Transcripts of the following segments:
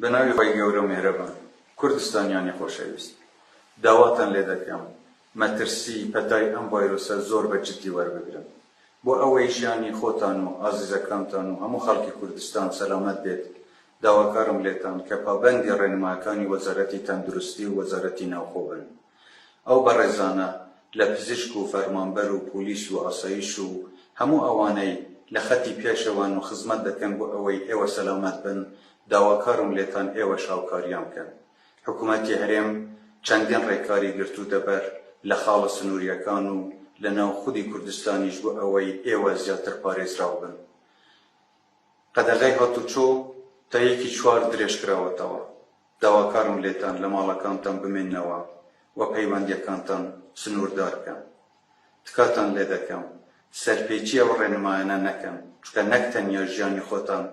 بناوی خۆی گەورە و مێهرەبان کوردستانیانی خۆشەویست داواتان لێ دەکەم مەترسی پەتای ئەم ڤایرۆسە زۆر بە جددی وەربگرن بۆ ئەوەی ژیانی خۆتان و ئازیزەکانتان و هەموو خەڵکی کوردستان سەلامەت بێت داواکارم لێتان کە پابەندی ڕێنماکانی وەزارەتی تەندروستی و وەزارەتی ناوخۆ بن ئەو بەڕێزانە لە پزیشک و فەرمانبەر و پۆلیس و ئاسایش و هەموو ئەوانەی لە خەتی پێشەوان و خزمەت دەکەن بۆ ئەوەی ئێوە سەلامەت بن داواکارم لێتان ئێوە شاوکاریان بکەن حکوومەتی هەرێم چەندین ڕێکاری گرتو دەبەر لە خاڵە سنووریەکان و لە ناو خودی کوردستانیش بۆ ئەوەی ئێوە زیاتر پارێزراو بن قەدەغەی هاتوچۆ تا 1/4 درێژکراوەتەوە داواکارم لێتان لە ماڵەکانتان بمێننەوە و پەیوەندیەکانتان سنووردار بکەن تکاتان لێ دەکەم سەرپێچی ئەو ڕێنمایانە نەکەن چونکە نەک تەنیا ژیانی خۆتان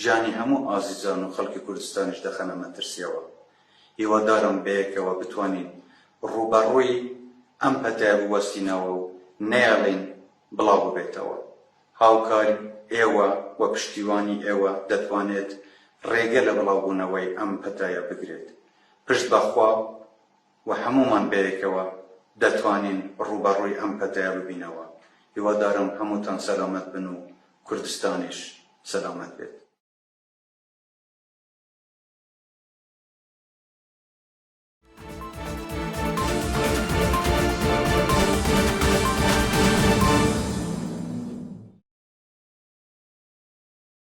ژیانی هەموو ئازیزان و خەڵکی کوردستانیش دەخەنە مەترسیەوە هیوادارم بەیەکەوە بتوانین ڕووبەڕووی ئەم پەتایە بوەستینەوە و نەیەڵێن بڵاو ببێتەوە هاوکاری ئێوە و پشتیوانی ئێوە دەتوانێت ڕێگە لە بڵاوبوونەوەی ئەم پەتایە بگرێت پشت بەخوا و هەموومان بەیەکەوە دەتوانین ڕووبەڕووی ئەم پەتایە ببینەوە هیوادارم هەمووتان سەلامەت بن و کوردستانیش سەلامەت بێت